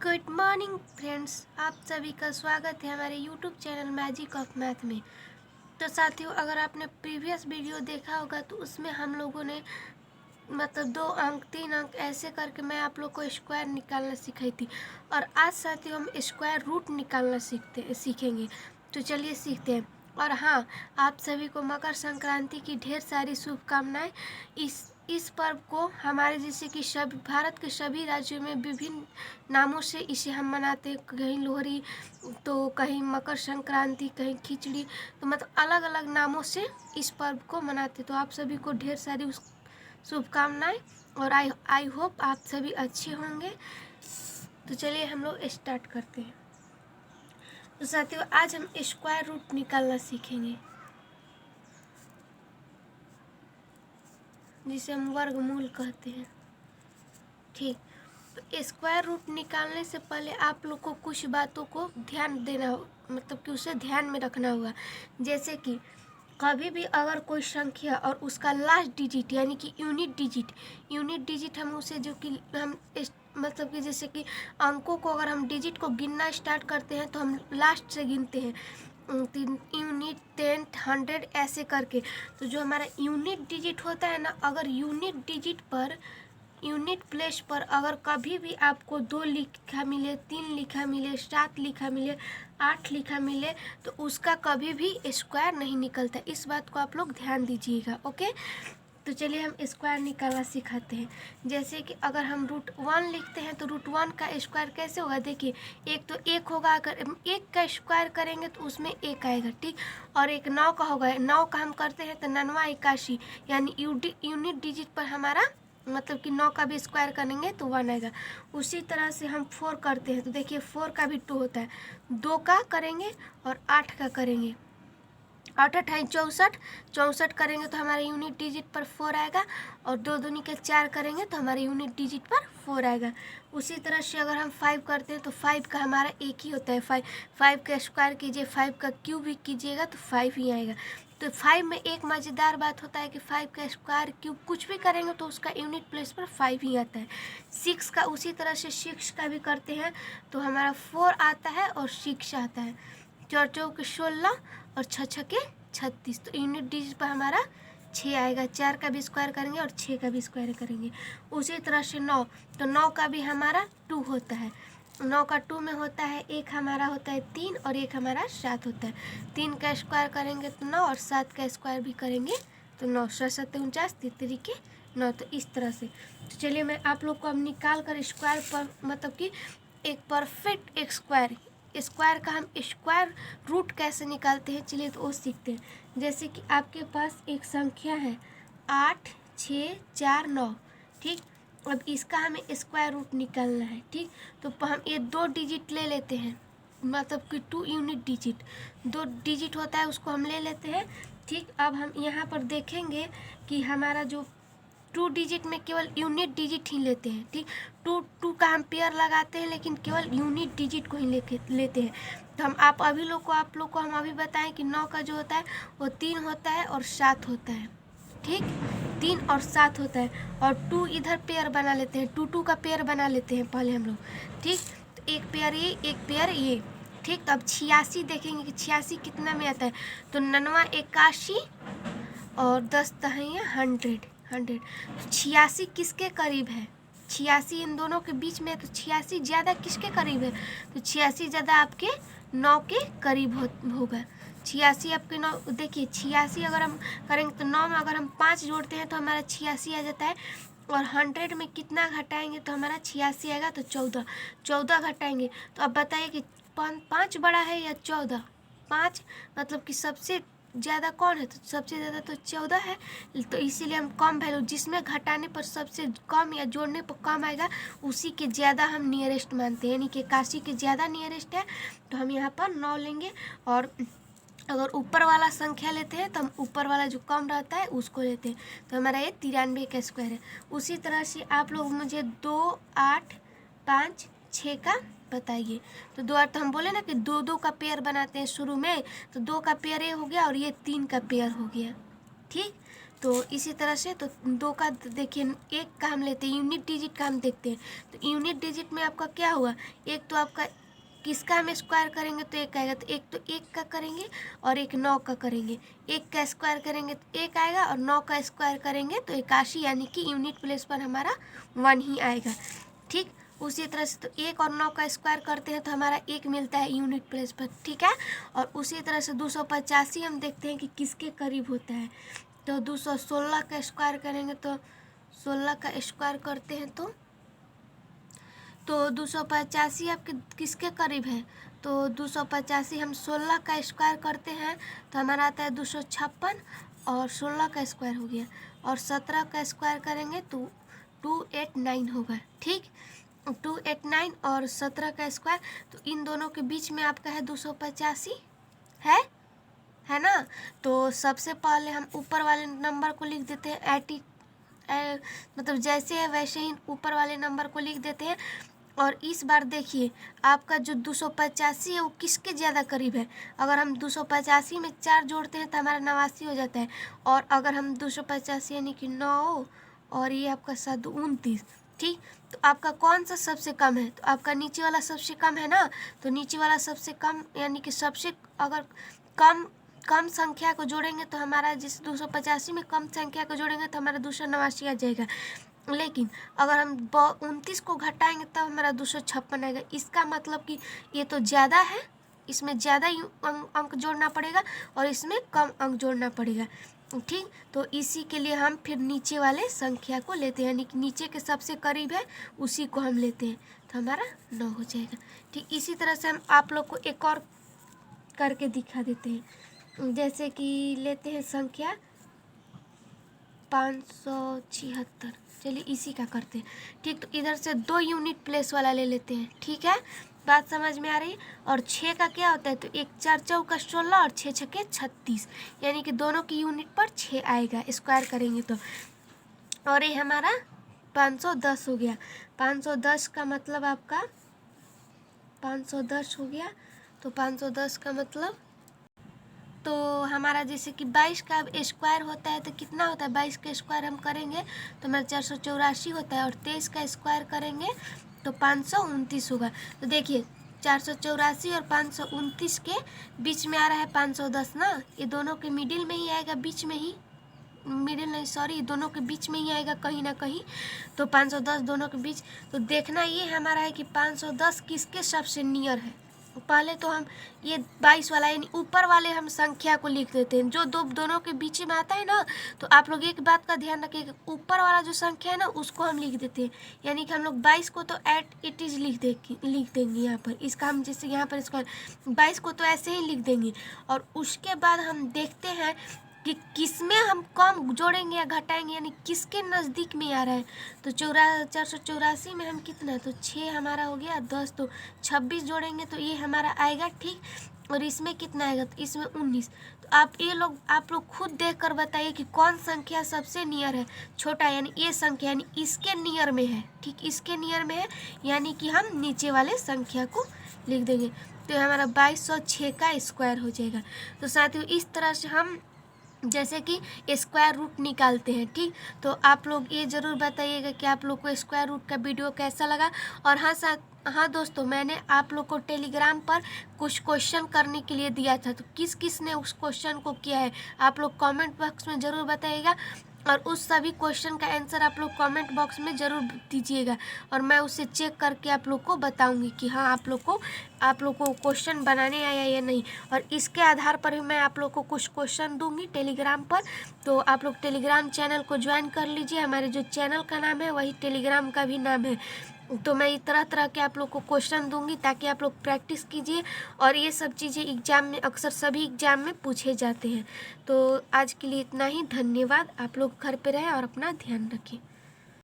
Good morning friends, आप सभी का स्वागत है हमारे YouTube channel magic of math में। तो साथियों, अगर आपने प्रीवियस वीडियो देखा होगा तो उसमें हम लोगों ने मतलब 2 अंक 3 अंक ऐसे करके मैं आप लोग को स्क्वायर निकालना सिखाई थी। और आज साथियों हम स्क्वायर रूट निकालना सीखेंगे। तो चलिए सीखते हैं। और हाँ, आप सभी को मकर संक्रांति की ढेर सारी शुभकामनाएं। इस पर्व को हमारे जैसे कि सभी भारत के सभी राज्यों में विभिन्न नामों से इसे हम मनाते हैं। कहीं लोहड़ी, तो कहीं मकर संक्रांति, कहीं खिचड़ी, तो मतलब अलग अलग नामों से इस पर्व को मनाते। तो आप सभी को ढेर सारी शुभकामनाएं और आई होप आप सभी अच्छे होंगे। तो चलिए हम लोग स्टार्ट करते हैं। तो साथियों, आज हम स्क्वायर रूट निकालना सीखेंगे, जिसे हम वर्गमूल कहते हैं। ठीक, तो स्क्वायर रूट निकालने से पहले आप लोग को कुछ बातों को ध्यान देना हो, मतलब कि उसे ध्यान में रखना होगा। जैसे कि कभी भी अगर कोई संख्या और उसका लास्ट डिजिट यानी कि यूनिट डिजिट हम उसे जो कि हम मतलब कि जैसे कि अंकों को अगर हम डिजिट को गिनना स्टार्ट करते हैं तो हम लास्ट से गिनते हैं, यूनिट 10 100 ऐसे करके। तो जो हमारा यूनिट डिजिट होता है ना, अगर यूनिट प्लेस पर अगर कभी भी आपको 2 लिखा मिले, 3 लिखा मिले, 7 लिखा मिले, 8 लिखा मिले, तो उसका कभी भी स्क्वायर नहीं निकलता। इस बात को आप लोग ध्यान दीजिएगा। ओके, तो चलिए हम स्क्वायर निकालना सिखाते हैं। जैसे कि अगर हम √1 लिखते हैं तो √1 का स्क्वायर कैसे होगा। देखिए, एक तो 1 होगा, अगर 1 का स्क्वायर करेंगे तो उसमें 1 आएगा। ठीक, और एक 9 का होगा, 9 का हम करते हैं तो 9 81, यानी यूनिट डिजिट पर हमारा मतलब कि 9 का भी स्क्वायर करेंगे तो 1 आएगा। उसी तरह से हम 4 करते हैं तो देखिए 4 का भी 2 होता है, 2 का करेंगे और 8 का करेंगे, 8 8 64, 64 करेंगे तो हमारे यूनिट डिजिट पर 4 आएगा। और 2 दूनी के 4 करेंगे तो हमारे यूनिट डिजिट पर 4 आएगा। उसी तरह से अगर हम 5 करते हैं तो 5 का हमारा एक ही होता है, 5 का स्क्वायर कीजिए, 5 का क्यूब भी कीजिएगा तो 5 ही आएगा। तो 5 में एक मज़ेदार बात होता है कि 5 का स्क्वायर क्यूब कुछ भी करेंगे तो उसका यूनिट प्लेस पर 5 ही आता है। 6 का उसी तरह से 6 का भी करते हैं तो हमारा 4 आता है और 6 आता है। 4 4 के 16 और 6 6 के 36, तो यूनिट डिजिट पर हमारा 6 आएगा। 4 का भी स्क्वायर करेंगे और 6 का भी स्क्वायर करेंगे। उसी तरह से 9, तो 9 का भी हमारा 2 होता है। 9 का 2 में होता है, एक हमारा होता है 3 और एक हमारा 7 होता है। 3 का स्क्वायर करेंगे तो 9 और 7 का स्क्वायर भी करेंगे तो 9, 7 7 49, 3 के 9। तो इस तरह से। तो चलिए मैं आप लोग को अब निकाल कर स्क्वायर पर मतलब कि एक परफेक्ट स्क्वायर का हम स्क्वायर रूट कैसे निकालते हैं, चलिए तो वो सीखते हैं। जैसे कि आपके पास एक संख्या है 8 6 4 9। ठीक, अब इसका हमें स्क्वायर रूट निकालना है। ठीक, तो हम ये 2 डिजिट ले लेते हैं, मतलब कि 2 यूनिट डिजिट, 2 डिजिट होता है उसको हम ले लेते हैं। ठीक, अब हम यहाँ पर देखेंगे कि हमारा जो 2 डिजिट में केवल यूनिट डिजिट ही लेते हैं। ठीक, 2 का हम पेयर लगाते हैं लेकिन केवल यूनिट डिजिट को ही लेते हैं। तो हम आप लोग को हम अभी बताएं कि 9 का जो होता है वो 3 होता है और 7 होता है। ठीक, 3 और 7 होता है, और 2 इधर पेयर बना लेते हैं, 2 2 का पेयर बना लेते हैं पहले हम लोग। ठीक, तो एक पेयर ये, एक पेयर ये। ठीक, तो अब 86 देखेंगे कि 86 कितना में आता है, तो 9 81 और 10 दहिया 100। 86 किसके करीब है, 86 इन दोनों के बीच में है, तो 86 ज़्यादा किसके करीब है, तो 86 ज़्यादा आपके 9 के करीब होगा। 86 आपके 9, देखिए 86 अगर हम करेंगे तो 9 में अगर हम 5 जोड़ते हैं तो हमारा 86 आ जाता है। और 100 में कितना घटाएंगे तो हमारा 86 आएगा, तो 14 घटाएंगे। तो अब बताइए कि 5 बड़ा है या 14। 5 मतलब कि सबसे ज़्यादा कौन है, तो सबसे ज़्यादा तो 14 है। तो इसीलिए हम कम वैल्यू, जिसमें घटाने पर सबसे कम या जोड़ने पर कम आएगा उसी के ज़्यादा हम नियरेस्ट मानते हैं, यानी कि 81 के ज़्यादा नियरेस्ट है। तो हम यहाँ पर 9 लेंगे, और अगर ऊपर वाला संख्या लेते हैं तो हम ऊपर वाला जो कम रहता है उसको लेते हैं। तो हमारा ये 93 का स्क्वायर है। उसी तरह से आप लोग मुझे 2 8 5 6 का बताइए। तो 2 8, तो हम बोले ना कि 2 2 का पेयर बनाते हैं शुरू में, तो 2 का पेयर ये हो गया और ये 3 का पेयर हो गया। ठीक, तो इसी तरह से तो 2 का देखिए, 1 का हम लेते हैं, यूनिट डिजिट का हम देखते हैं। तो यूनिट डिजिट में आपका क्या हुआ, एक तो आपका किसका हम स्क्वायर करेंगे तो 1 आएगा, तो एक तो 1 का करेंगे और एक 9 का करेंगे। 1 का स्क्वायर करेंगे तो 1 आएगा और 9 का स्क्वायर करेंगे तो 81, यानी कि यूनिट प्लेस पर हमारा 1 ही आएगा। ठीक, उसी तरह से तो 1 और 9 का स्क्वायर करते हैं तो हमारा 1 मिलता है यूनिट प्लेस पर। ठीक है, और उसी तरह से 285 हम देखते हैं कि किसके करीब होता है। तो 216 का स्क्वायर करेंगे तो 16 का स्क्वायर करते हैं तो 285 आपके किसके करीब है, तो 285 हम 16 का स्क्वायर करते हैं तो हमारा आता है 256 और 16 का स्क्वायर हो गया, और 17 का स्क्वायर करेंगे तो 289 होगा। ठीक, 289 और 17 का स्क्वायर, तो इन दोनों के बीच में आपका है 285 है ना। तो सबसे पहले हम ऊपर वाले नंबर को लिख देते हैं, मतलब जैसे है वैसे ही ऊपर वाले नंबर को लिख देते हैं। और इस बार देखिए आपका जो 285 है वो किसके ज़्यादा करीब है। अगर हम 285 में 4 जोड़ते हैं तो हमारा 89 हो जाता है, और अगर हम 285 यानी कि 9 और ये आपका 7 29। ठीक, तो आपका कौन सा सबसे कम है, तो आपका नीचे वाला सबसे कम है ना। तो नीचे वाला सबसे कम यानी कि सबसे अगर कम संख्या को जोड़ेंगे तो हमारा, जिस 285 में कम संख्या को जोड़ेंगे तो हमारा 289 आ जाएगा। लेकिन अगर हम 29 को घटाएंगे तब हमारा 256 आएगा। इसका मतलब कि ये तो ज़्यादा है, इसमें ज़्यादा अंक जोड़ना पड़ेगा और इसमें कम अंक जोड़ना पड़ेगा। ठीक, तो इसी के लिए हम फिर नीचे वाले संख्या को लेते हैं, यानी कि नीचे के सबसे करीब है उसी को हम लेते हैं, तो हमारा 9 हो जाएगा। ठीक, इसी तरह से हम आप लोग को एक और करके दिखा देते हैं। जैसे कि लेते हैं संख्या 576, चलिए इसी का करते हैं। ठीक, तो इधर से 2 यूनिट प्लेस वाला ले लेते हैं। ठीक है, बात समझ में आ रही है। और 6 का क्या होता है, तो 1 4 चौका 16 और 6 छक्के 36, यानी कि दोनों की यूनिट पर 6 आएगा स्क्वायर करेंगे तो। और ये हमारा 510 हो गया। 510 का मतलब आपका 510 हो गया, तो 510 का मतलब, तो हमारा जैसे कि 22 का स्क्वायर होता है तो कितना होता है, 22 का स्क्वायर हम करेंगे तो हमारा 484 होता है, और 23 का स्क्वायर करेंगे तो 529 होगा। तो देखिए 484 और 529 के बीच में आ रहा है 510 ना, ये दोनों के मिडिल में ही आएगा, बीच में ही, मिडिल नहीं सॉरी, दोनों के बीच में ही आएगा कहीं ना कहीं। तो 510 दोनों के बीच, तो देखना ये हमारा है कि 510 किसके सबसे नियर है। पहले तो हम ये 22 वाला यानी ऊपर वाले हम संख्या को लिख देते हैं, जो दोनों के बीच में आता है ना। तो आप लोग एक बात का ध्यान रखिएगा, ऊपर वाला जो संख्या है ना उसको हम लिख देते हैं, यानी कि हम लोग 22 को तो एट इट इज़ लिख देंगे यहाँ पर। इसका हम जैसे यहाँ पर इसको 22 को तो ऐसे ही लिख देंगे, और उसके बाद हम देखते हैं कि किसमें हम कम जोड़ेंगे या घटाएंगे, यानी किसके नज़दीक में आ रहा है। तो 484 में हम कितना, तो 6 हमारा हो गया, 10 तो 26 जोड़ेंगे तो ये हमारा आएगा। ठीक, और इसमें कितना आएगा, तो इसमें 19। तो आप लोग खुद देख कर बताइए कि कौन संख्या सबसे नियर है, छोटा यानी ये संख्या यानी इसके नियर में है। ठीक, इसके नियर में है, यानी कि हम नीचे वाले संख्या को लिख देंगे, तो हमारा 2206 का स्क्वायर हो जाएगा। तो साथियों इस तरह से हम जैसे कि स्क्वायर रूट निकालते हैं। ठीक, तो आप लोग ये ज़रूर बताइएगा कि आप लोग को स्क्वायर रूट का वीडियो कैसा लगा। और हाँ दोस्तों, मैंने आप लोग को टेलीग्राम पर कुछ क्वेश्चन करने के लिए दिया था, तो किस किस ने उस क्वेश्चन को किया है आप लोग कमेंट बॉक्स में ज़रूर बताइएगा, और उस सभी क्वेश्चन का आंसर आप लोग कमेंट बॉक्स में ज़रूर दीजिएगा, और मैं उसे चेक करके आप लोग को बताऊंगी कि हाँ आप लोग को क्वेश्चन बनाने आया या नहीं। और इसके आधार पर भी मैं आप लोग को कुछ क्वेश्चन दूंगी टेलीग्राम पर, तो आप लोग टेलीग्राम चैनल को ज्वाइन कर लीजिए। हमारे जो चैनल का नाम है वही टेलीग्राम का भी नाम है। तो मैं तरह तरह के आप लोग को क्वेश्चन दूंगी ताकि आप लोग प्रैक्टिस कीजिए, और ये सब चीज़ें एग्ज़ाम में अक्सर सभी एग्ज़ाम में पूछे जाते हैं। तो आज के लिए इतना ही, धन्यवाद। आप लोग घर पे रहें और अपना ध्यान रखें।